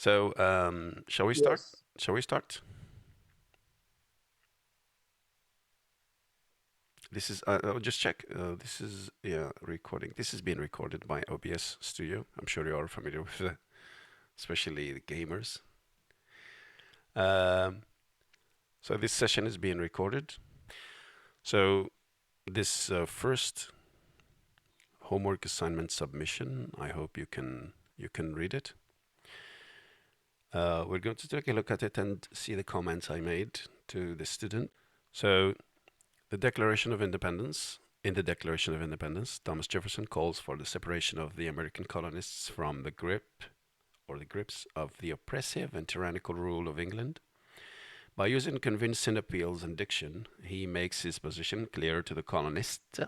So, shall we start? Yes. Shall we start? This is, I'll just check. This is, yeah, recording. This is being recorded by OBS Studio. I'm sure you are familiar with it, especially the gamers. Um, so this session is being recorded. So this first homework assignment submission, I hope you can read it. We're going to take a look at it and see the comments I made to the student. So the Declaration of Independence. In the Declaration of Independence, Thomas Jefferson calls for the separation of the American colonists from the grip or the grips of the oppressive and tyrannical rule of England. By using convincing appeals and diction, he makes his position clear to the colonists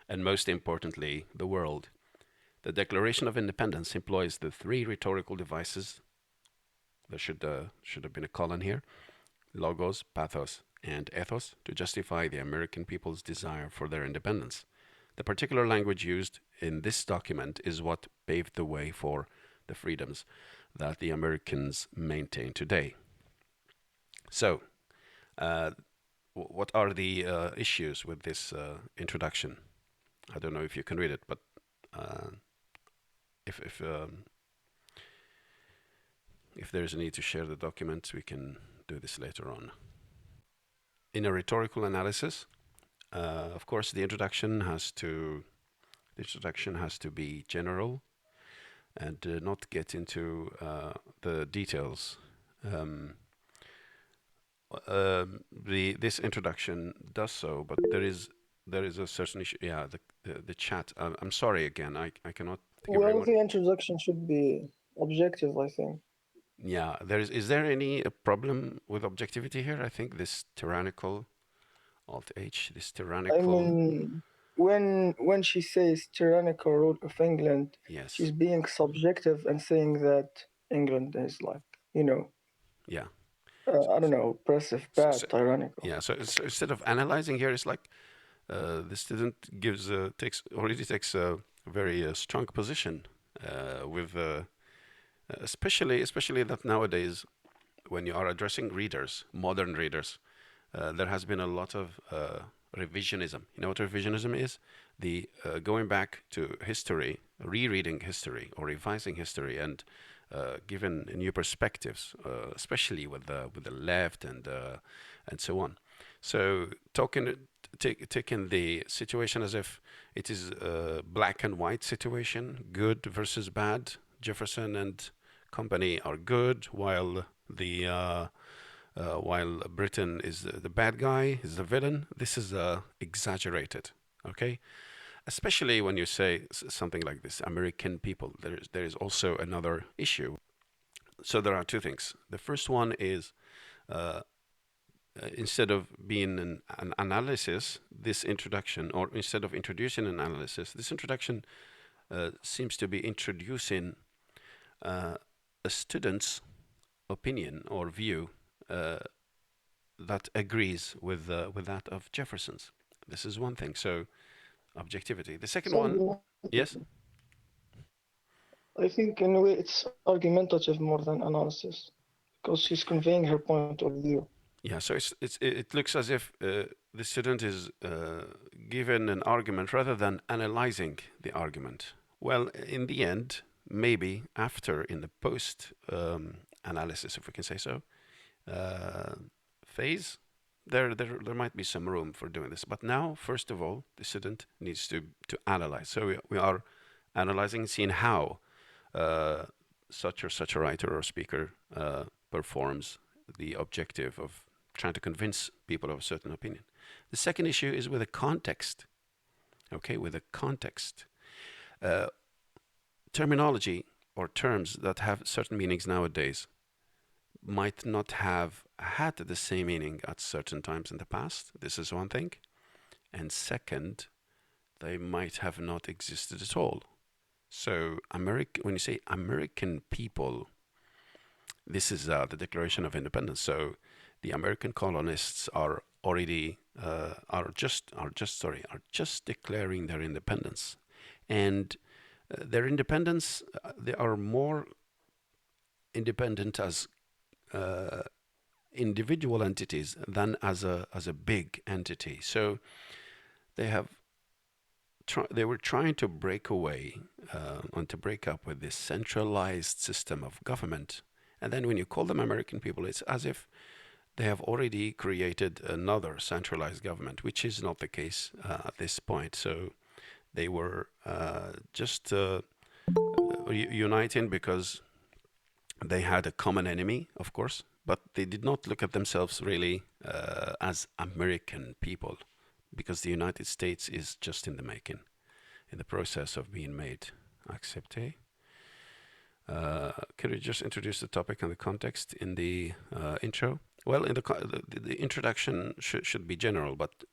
and, most importantly, the world. The Declaration of Independence employs the three rhetorical devices. There should have been a colon here: logos, pathos, and ethos, to justify the American people's desire for their independence. The particular language used in this document is what paved the way for the freedoms that the Americans maintain today. So, uh, what are the issues with this introduction? I don't know if you can read it, but uh, if if there's a need to share the document, we can do this later on. In a rhetorical analysis, of course, the introduction has to be general and not get into the details. Um, this introduction does so, but there is a certain issue. Yeah, the chat. I'm sorry again. I cannot give Well, everyone. the introduction should be objective, I think. Yeah, there is. Is there any problem with objectivity here? I think this tyrannical Alt H. This I tyrannical. mean, when she says tyrannical rule of England, Yes. she's being subjective and saying that England is like, you know, Yeah. I don't know, oppressive, So, so bad, tyrannical. yeah. So instead of analyzing here, it's like the student already takes a very strong position with especially that nowadays when you are addressing readers, modern readers, there has been a lot of revisionism. You know what revisionism is? The going back to history, rereading history, or revising history, and given new perspectives, especially with the left and so on. So taking the situation as if it is a black and white situation, good versus bad. Jefferson and company are good, while Britain is the bad guy, is the villain. This is exaggerated, okay? Especially when you say something like this, American people. There is also another issue. So there are two things. The first one is uh, instead of being an analysis, this introduction, or instead of introducing an analysis, this introduction seems to be introducing uh, a student's opinion or view uh, that agrees with that of Jefferson's. This is one thing. So objectivity. The second one, So yes, I think in a way it's argumentative more than analysis because she's conveying her point of view. yeah. So it looks as if the student is given an argument rather than analyzing the argument. Well, in the end, maybe after in the post analysis, if we can say so, uh, phase, there might be some room for doing this. But now, first of all, the student needs to analyze. So we are analyzing, seeing how uh, such or such a writer or speaker performs the objective of trying to convince people of a certain opinion. The second issue is with a context. Okay, with a context. Uh, Terminology or terms that have certain meanings nowadays might not have had the same meaning at certain times in the past. This is one thing. And second, they might have not existed at all. So, when you say American people, this is the Declaration of Independence. So, the American colonists are already are just declaring their independence, and their independence they are more independent as uh, individual entities than as a big entity. So they have they were trying to break away and to break up with this centralized system of government. And then when you call them American people, it's as if they have already created another centralized government, which is not the case at this point. So they were just uniting because they had a common enemy, of course, but they did not look at themselves really as American people, because the United States is just in the making, in the process of being made. Accepté. Could you just introduce the topic and the context in the intro? Well, in the introduction should be general, but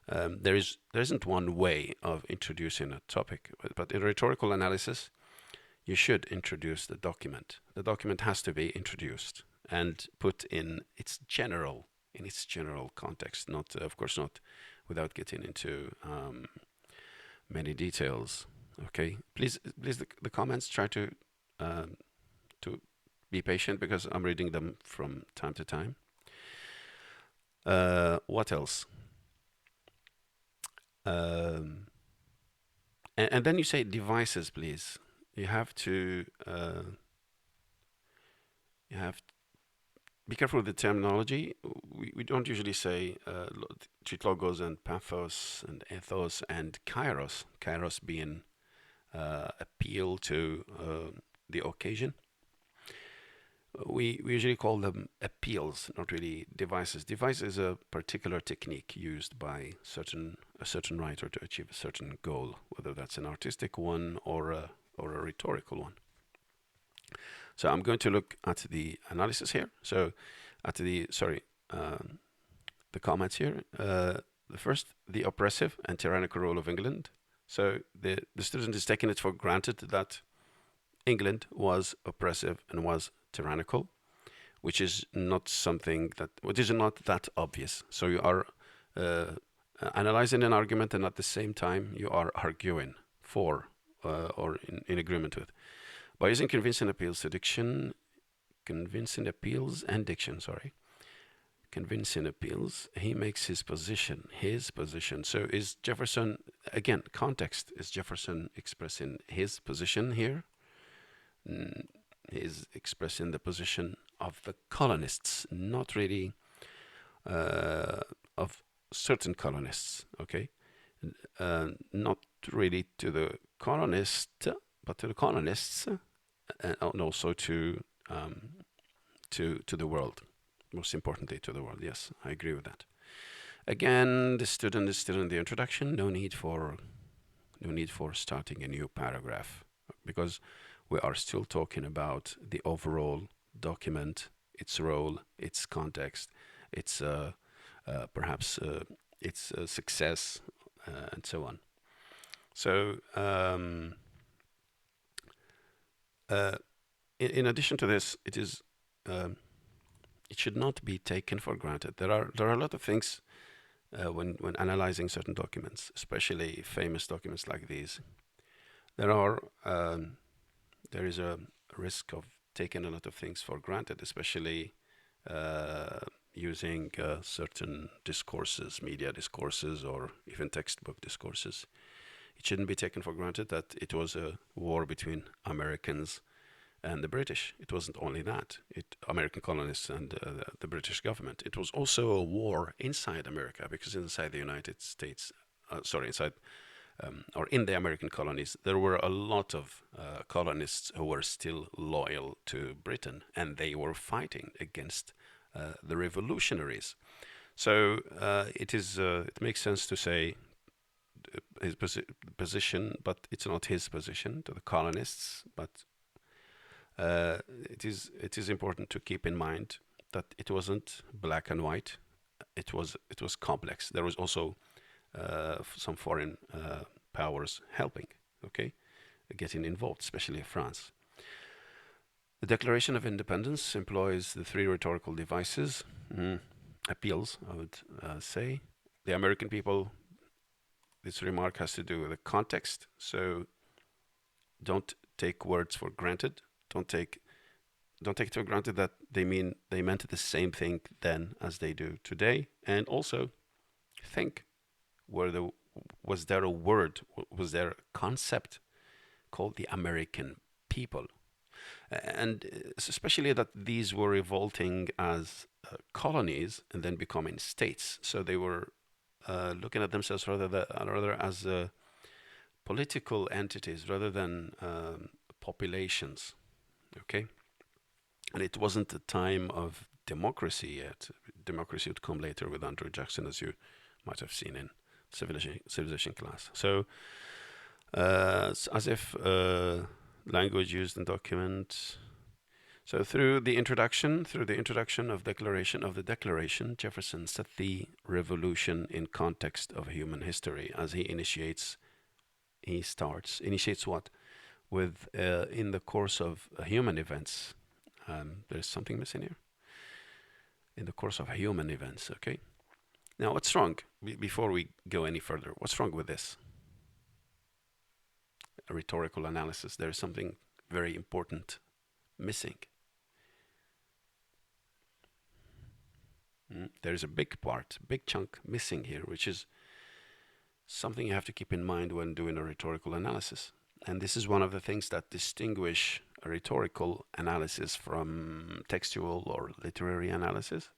there isn't one way of introducing a topic. But in rhetorical analysis, you should introduce the document. The document has to be introduced and put in its general context. Not, of course, not without getting into many details. Okay, please, the comments try to be patient because I'm reading them from time to time. What else? And then you say devices, please. You have to be careful with the terminology. We don't usually say treat logos and pathos and ethos and kairos. Kairos being appeal to the occasion. We usually call them appeals, not really devices. Device is a particular technique used by a certain writer to achieve a certain goal, whether that's an artistic one or a rhetorical one. So I'm going to look at the analysis here. So at the comments here. The first, the oppressive and tyrannical rule of England. So the student is taking it for granted that England was oppressive and was tyrannical, which is not that obvious. So you are analyzing an argument, and at the same time you are arguing for or in agreement with. By using convincing appeals and diction, he makes his position. So is Jefferson, again, context, is Jefferson expressing his position here? He's expressing the position of the colonists, not really of certain colonists, okay? Not really to the colonist, but to the colonists, and also to the world. Most importantly, to the world. Yes, I agree with that. Again, the student is still in the introduction. No need for starting a new paragraph, because we are still talking about the overall document, its role, its context, its perhaps its success, and so on. So in addition to this, it should not be taken for granted. There are a lot of things when analyzing certain documents, especially famous documents like these. There is a risk of taking a lot of things for granted, especially using certain discourses, media discourses, or even textbook discourses. It shouldn't be taken for granted that it was a war between Americans and the British. It wasn't only that, American colonists and the British government. It was also a war inside America, because inside the United States, or in the American colonies, there were a lot of colonists who were still loyal to Britain, and they were fighting against the revolutionaries. So it makes sense to say his position, but it's not his position to the colonists. But it is important to keep in mind that it wasn't black and white. It was complex. There was also some foreign powers helping, okay, getting involved, especially France. The Declaration of Independence employs the three rhetorical devices, appeals, I would say. The American people, this remark has to do with the context, so don't take words for granted. Don't take don't take it for granted that they meant the same thing then as they do today. And also think, was there a word, was there a concept called the American people? And especially that these were revolting as colonies and then becoming states. So they were looking at themselves rather as political entities rather than populations. Okay, and it wasn't a time of democracy yet. Democracy would come later with Andrew Jackson, as you might have seen in civilization class. So as if language used in document. So through the introduction of the Declaration, Jefferson set the revolution in context of human history as he initiates what? With in the course of human events. There's something missing here. In the course of human events, okay? Now, what's wrong? Before we go any further, what's wrong with this? A rhetorical analysis. There's something very important missing. There's a big chunk missing here, which is something you have to keep in mind when doing a rhetorical analysis. And this is one of the things that distinguish a rhetorical analysis from textual or literary analysis.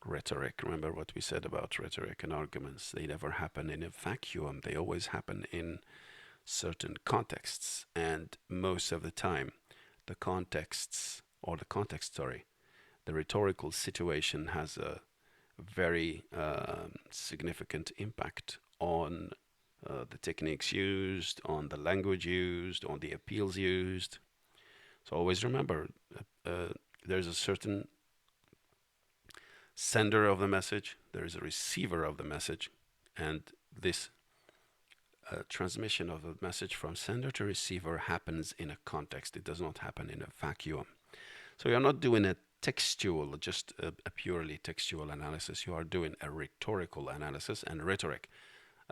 Rhetoric, remember what we said about rhetoric and arguments. They never happen in a vacuum. They always happen in certain contexts. And most of the time, the rhetorical situation has a very significant impact on the techniques used, on the language used, on the appeals used. So always remember, there's a certain sender of the message, there is a receiver of the message, and this transmission of the message from sender to receiver happens in a context. It does not happen in a vacuum. So you're not doing a textual, just a purely textual analysis. You are doing a rhetorical analysis and rhetoric.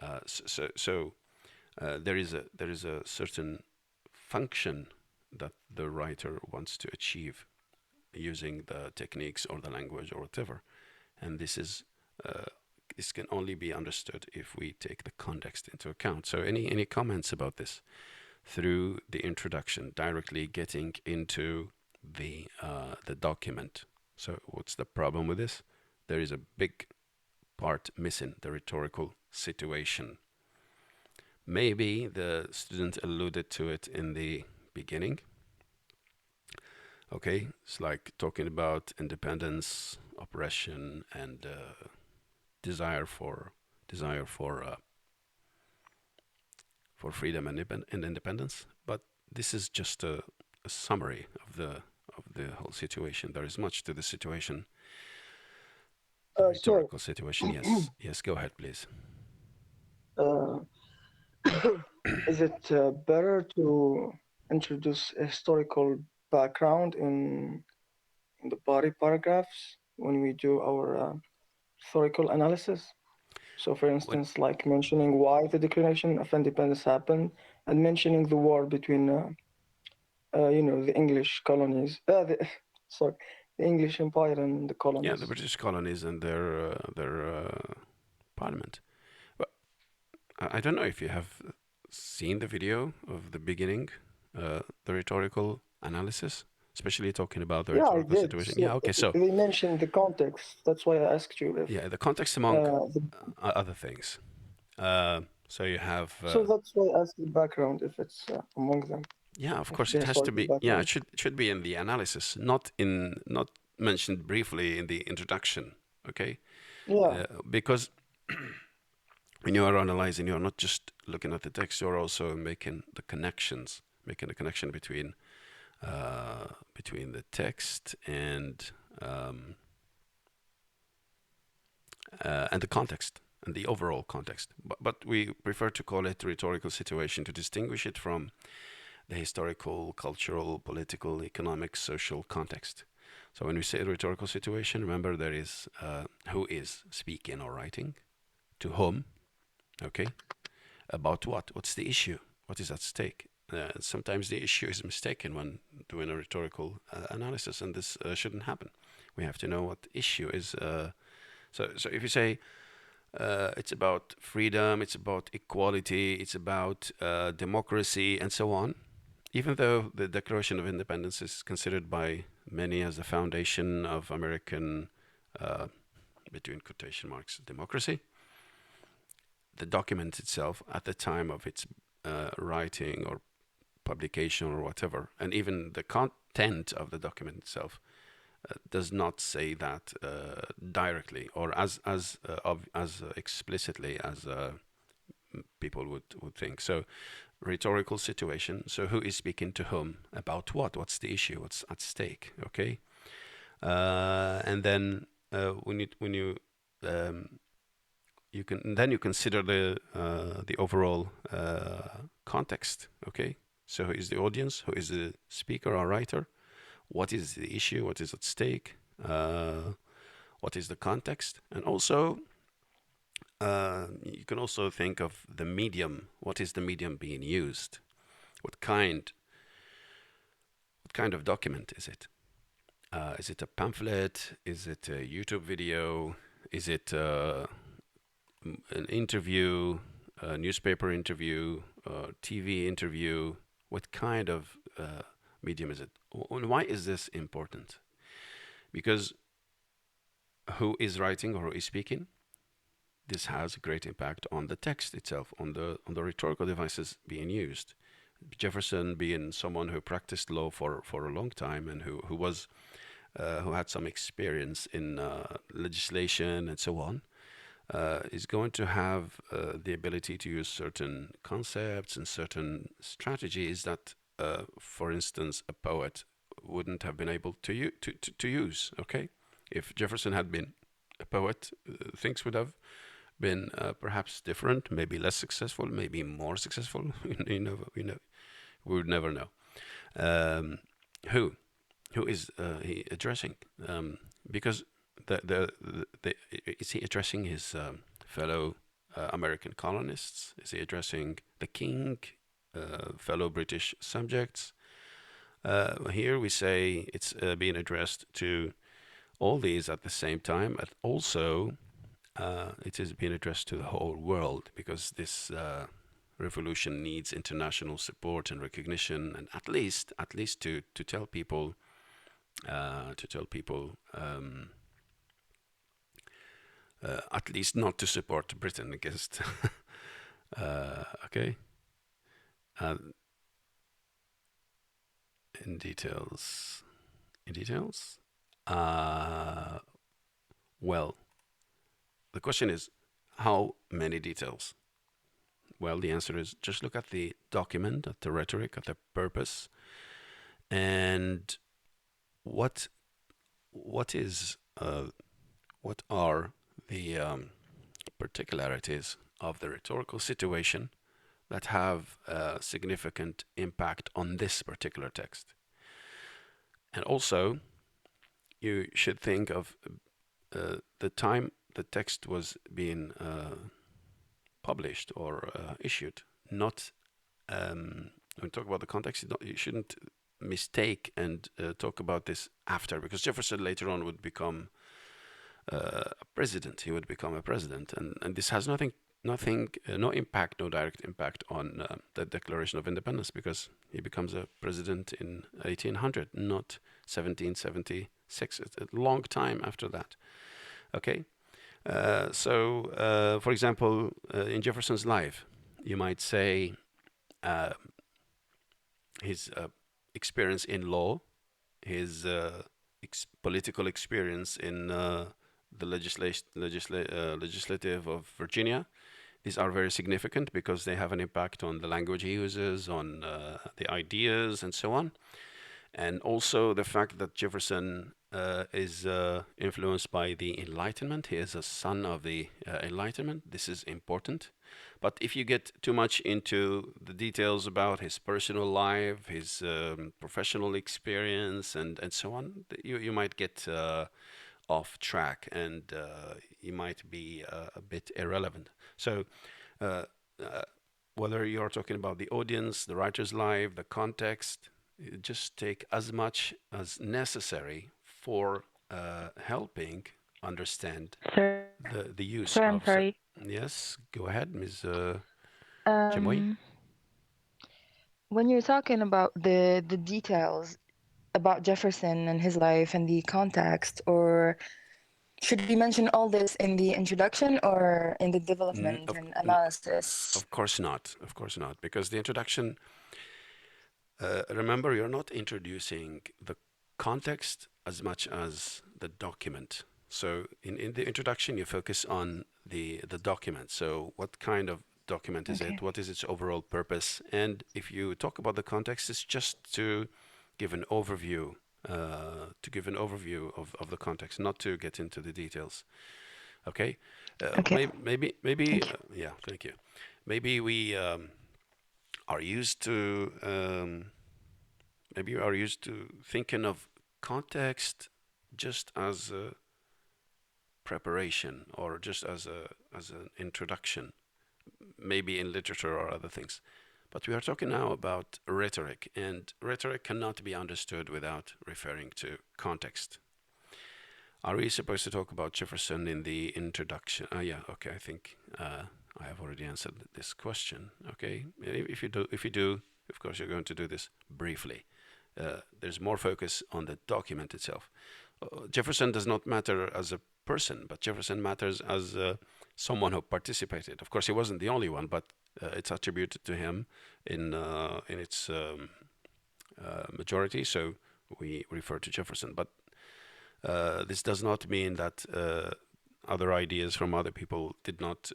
There is a certain function that the writer wants to achieve using the techniques or the language or whatever, and this can only be understood if we take the context into account. So any comments about this through the introduction, directly getting into the document? So what's the problem with this? There is a big part missing, the rhetorical situation. Maybe the student alluded to it in the beginning. Okay, it's like talking about independence, oppression, and desire for freedom and independence. But this is just a summary of the whole situation. There is much to the situation, the rhetorical situation. Yes, go ahead, please. Is it better to introduce a historical background in the body paragraphs when we do our historical analysis? So, for instance, like mentioning why the Declaration of Independence happened and mentioning the war between, the English colonies, the English Empire and the colonies. Yeah, the British colonies and their parliament. Well, I don't know if you have seen the video of the beginning, the rhetorical analysis, especially talking about the rhetorical situation. So okay, so they mentioned the context. That's why I asked you if the context among other things. So you have. So that's why I asked the background if it's among them. Yeah, of course it has to be. Background. Yeah, it should be in the analysis, not mentioned briefly in the introduction. Okay. Yeah. Because when you are analyzing, you are not just looking at the text; you are also making the connection between the text and the context and the overall context. But we prefer to call it rhetorical situation to distinguish it from the historical, cultural, political, economic, social context. So when we say rhetorical situation, remember there is who is speaking or writing, to whom, okay, about what, what's the issue, what is at stake, Sometimes the issue is mistaken when doing a rhetorical analysis, and this shouldn't happen. We have to know what the issue is. So if you say it's about freedom, it's about equality, it's about democracy, and so on, even though the Declaration of Independence is considered by many as the foundation of American, uh, between quotation marks, democracy, the document itself at the time of its writing or publication or whatever, and even the content of the document itself does not say that directly or as explicitly as people would think. So, rhetorical situation. So, who is speaking to whom about what? What's the issue? What's at stake? Okay, and then when you um, you can then you consider the overall context. Okay, so who is the audience? Who is the speaker or writer? What is the issue? What is at stake? What is the context? And also, you can also think of the medium. What is the medium being used? What kind? What kind of document is it? Is it a pamphlet? Is it a YouTube video? Is it an interview, a newspaper interview, a TV interview? What kind of medium is it? And why is this important? Because who is writing or who is speaking? This has a great impact on the text itself, on the rhetorical devices being used. Jefferson being someone who practiced law for a long time and who had some experience in legislation and so on, is going to have the ability to use certain concepts and certain strategies that, for instance, a poet wouldn't have been able to use. Okay, if Jefferson had been a poet, things would have been perhaps different, maybe less successful, maybe more successful. We would never know. Um, who who is he addressing? Because is he addressing his fellow American colonists? Is he addressing the king, fellow British subjects? Here we say it's being addressed to all these at the same time, and also it is being addressed to the whole world because this revolution needs international support and recognition, and at least to tell people at least not to support Britain against. Okay, uh, in details, in details. Uh, well, the question is, how many details? Well, the answer is just look at the document, at the rhetoric, at the purpose, and what what is what are the particularities of the rhetorical situation that have a significant impact on this particular text. And also, you should think of the time the text was being published or issued. Not when we talk about the context, you shouldn't mistake and talk about this after, because Jefferson later on would become a president. He would become a president, and this has no impact, no direct impact on the Declaration of Independence, because he becomes a president in 1800, not 1776. It's a long time after that. Okay, so for example, in Jefferson's life, you might say his experience in law, his political experience in the legislative of Virginia. These are very significant because they have an impact on the language he uses, on the ideas, and so on. And also the fact that Jefferson is influenced by the Enlightenment. He is a son of the Enlightenment. This is important. But if you get too much into the details about his personal life, his professional experience, and so on, you might get off track, and you might be a bit irrelevant. So, uh, whether you're talking about the audience, the writer's life, the context, just take as much as necessary for helping understand Sir, the use sir, I'm of. sorry. Yes, go ahead, Ms. Chimoy. Um, when you're talking about the details about Jefferson and his life and the context, or should we mention all this in the introduction or in the N- development Of, and n- analysis? of course not. Of course not. Because the introduction, remember, you're not introducing the context as much as the document. So in the introduction, you focus on the document. So what kind of document is it? Okay. What is its overall purpose? And if you talk about the context, it's just to give an overview, of the context, not to get into the details. Okay, Okay. maybe Thank you. yeah. Thank you. Maybe we are used to maybe you are used to thinking of context just as a preparation or just as an introduction, maybe in literature or other things. But we are talking now about rhetoric, and rhetoric cannot be understood without referring to context. Are we supposed to talk about Jefferson in the introduction? Yeah, okay. I think I have already answered this question. Okay, if you do, of course, you're going to do this briefly. There's more focus on the document itself. Jefferson does not matter as a person, but Jefferson matters as someone who participated. Of course, he wasn't the only one, but it's attributed to him in its majority. So we refer to Jefferson, but this does not mean that other ideas from other people did not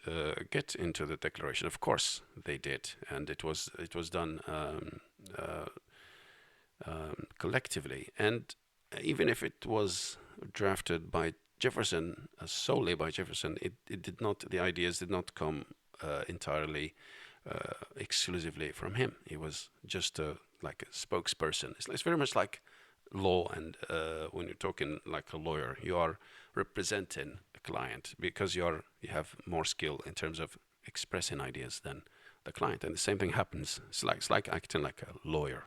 get into the declaration. Of course, they did, and it was done uh, collectively. And even if it was drafted by Jefferson, solely by Jefferson, it did not. The ideas did not come entirely exclusively from him. He was just like a spokesperson. It's very much like law, and when you're talking like a lawyer, you are representing a client because you have more skill in terms of expressing ideas than the client, and the same thing happens. It's like acting like a lawyer.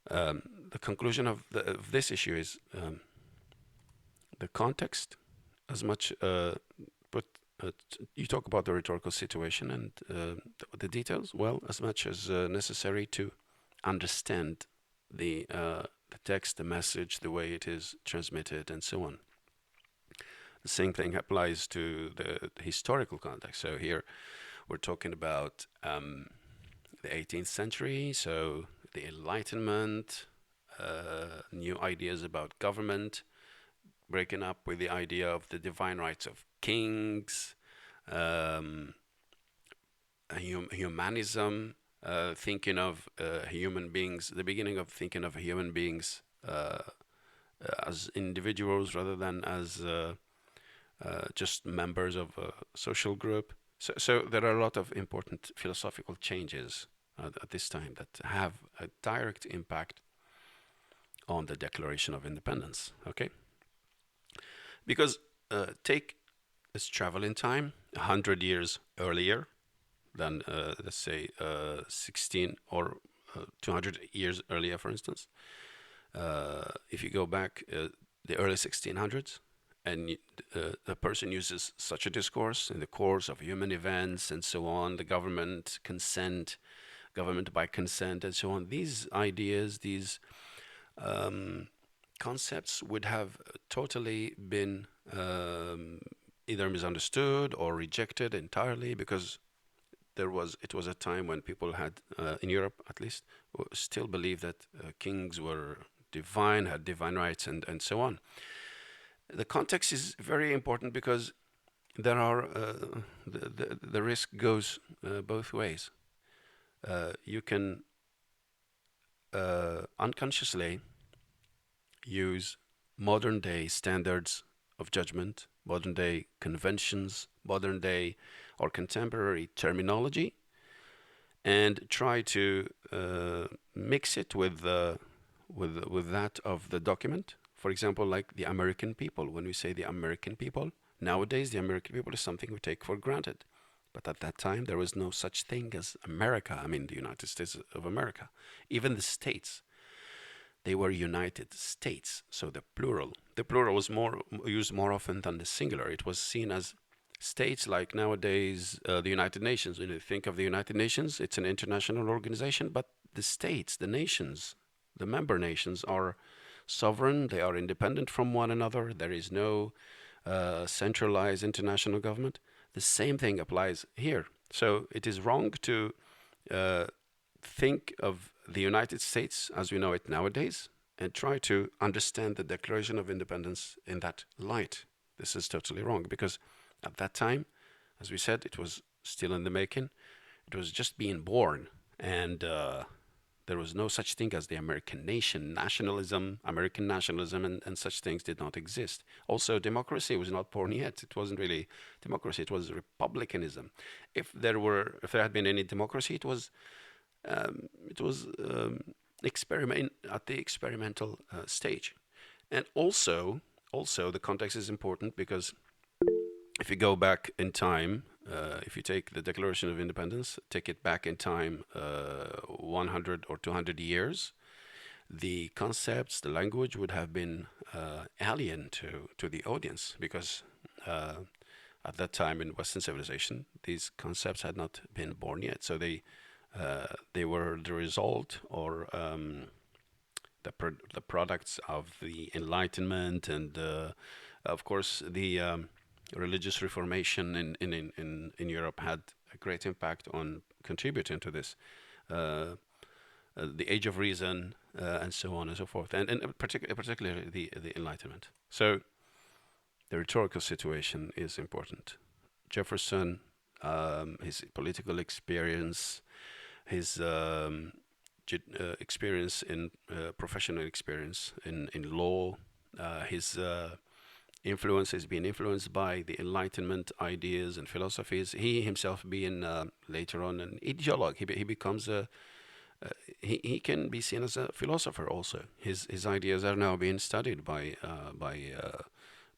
The conclusion of this issue is the context, as much, but you talk about the rhetorical situation and the details. Well, as much as necessary to understand the text, the message, the way it is transmitted, and so on. The same thing applies to the historical context. So here we're talking about the 18th century, so the Enlightenment, new ideas about government, breaking up with the idea of the divine rights of kings, um, humanism, thinking of human beings, the beginning of thinking of human beings as individuals rather than as just members of a social group. So there are a lot of important philosophical changes at this time that have a direct impact on the Declaration of Independence. Okay, because take let's travel in time 100 years earlier than let's say 16 or 200 years earlier, for instance. If you go back the early 1600s, and a person uses such a discourse in the course of human events and so on, the government consent, government by consent, and so on. These ideas, these um, concepts would have totally been either misunderstood or rejected entirely because it was a time when people had in Europe at least still believed that kings were divine, had divine rights, and so on. The context is very important because there are the risk goes both ways. You can unconsciously use modern day standards of judgment, modern day conventions, modern day or contemporary terminology, and try to mix it with that of the document. For example, like the American people. When we say the American people, nowadays the American people is something we take for granted. But at that time, there was no such thing as America. I mean, the United States of America. Even the states, they were United States. So the plural was more used more often than the singular. It was seen as states, like nowadays the United Nations. When you think of the United Nations, it's an international organization, but the states, the nations, the member nations are sovereign. They are independent from one another. There is no centralized international government. The same thing applies here. So it is wrong to uh, think of the United States as we know it nowadays and try to understand the Declaration of Independence in that light. This is totally wrong because at that time, as we said, it was still in the making. It was just being born, and there was no such thing as the American nation, American nationalism, and such things did not exist. Also, democracy was not born yet. It wasn't really democracy; it was republicanism. If there had been any democracy, it was experiment at the experimental stage, and also the context is important because if you go back in time, if you take the Declaration of Independence, take it back in time 100 or 200 years, the concepts, the language would have been alien to the audience because at that time in Western civilization, these concepts had not been born yet. So they were the result or the products of the Enlightenment and of course the religious reformation in Europe had a great impact on contributing to this. The Age of Reason and so on and so forth, and particularly the Enlightenment. So the rhetorical situation is important. Jefferson, his political experience, his experience in professional experience in law, his influence is being influenced by the Enlightenment ideas and philosophies. He himself being later on an ideologue, he becomes he can be seen as a philosopher also. His ideas are now being studied by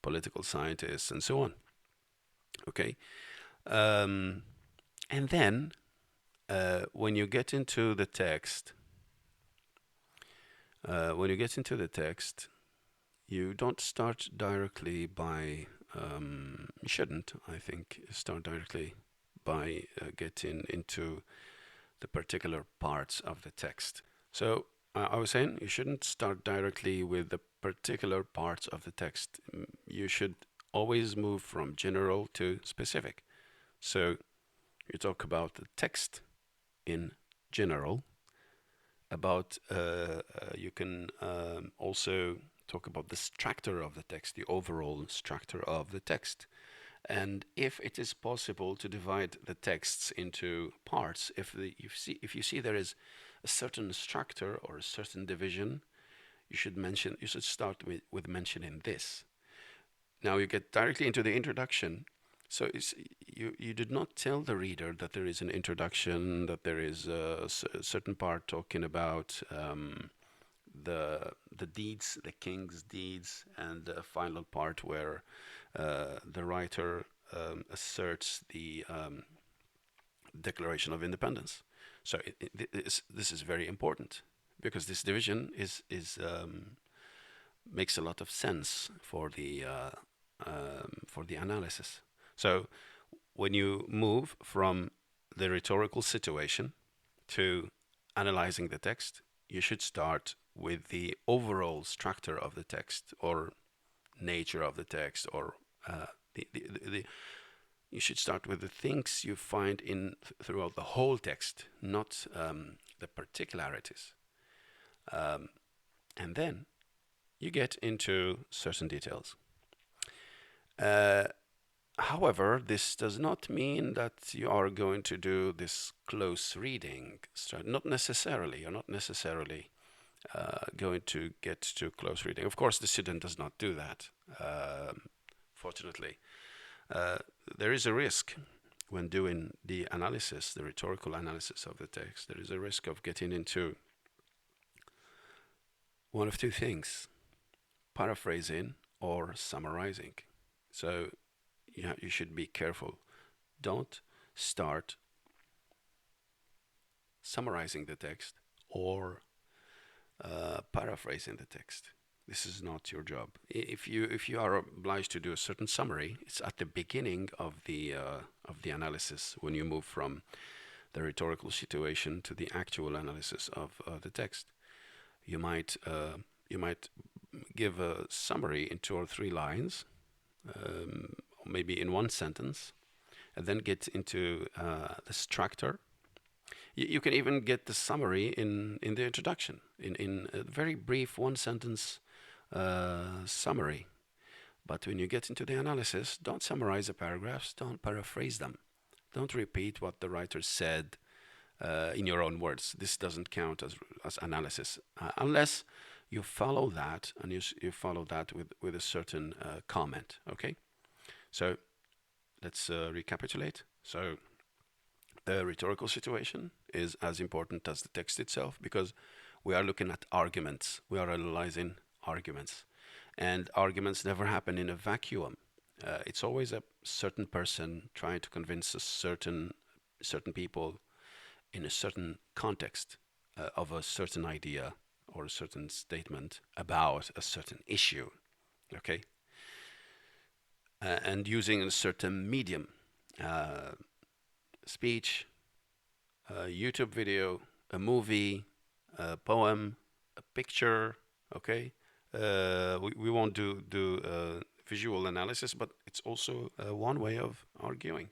political scientists and so on. Okay, and then when you get into the text, you don't start directly by, you shouldn't, I think, start directly by getting into the particular parts of the text. So I was saying you shouldn't start directly with the particular parts of the text. You should always move from general to specific. So you talk about the text in general, about you can also talk about the structure of the text, the overall structure of the text. And if it is possible to divide the texts into parts, if you see there is a certain structure or a certain division, you should start with mentioning this. Now you get directly into the introduction. So you did not tell the reader that there is an introduction, that there is a certain part talking about the deeds, the king's deeds, and the final part where the writer asserts the Declaration of Independence. So this is very important because this division is makes a lot of sense for the analysis. So when you move from the rhetorical situation to analyzing the text, you should start with the overall structure of the text or nature of the text, or you should start with the things you find throughout the whole text, not the particularities. And then you get into certain details. However, this does not mean that you are going to do this close reading. Not necessarily. You're not necessarily going to get to close reading. Of course, the student does not do that, fortunately. There is a risk when doing the analysis, the rhetorical analysis of the text. There is a risk of getting into one of two things: paraphrasing or summarizing. So you should be careful. Don't start summarizing the text or paraphrasing the text. This is not your job. If you are obliged to do a certain summary, it's at the beginning of the analysis when you move from the rhetorical situation to the actual analysis of the text. You might give a summary in 2 or 3 lines, maybe in one sentence, and then get into the structure. You can even get the summary in the introduction, in a very brief one sentence summary. But when you get into the analysis, don't summarize the paragraphs, don't paraphrase them. Don't repeat what the writer said in your own words. This doesn't count as analysis unless you follow that, and you follow that with a certain comment. Okay, so let's recapitulate. So the rhetorical situation is as important as the text itself because we are looking at arguments. We are analyzing arguments, and arguments never happen in a vacuum. It's always a certain person trying to convince a certain people in a certain context of a certain idea or a certain statement about a certain issue. Okay, and using a certain medium, speech, a YouTube video, a movie, a poem, a picture. Okay, we won't do visual analysis, but it's also one way of arguing.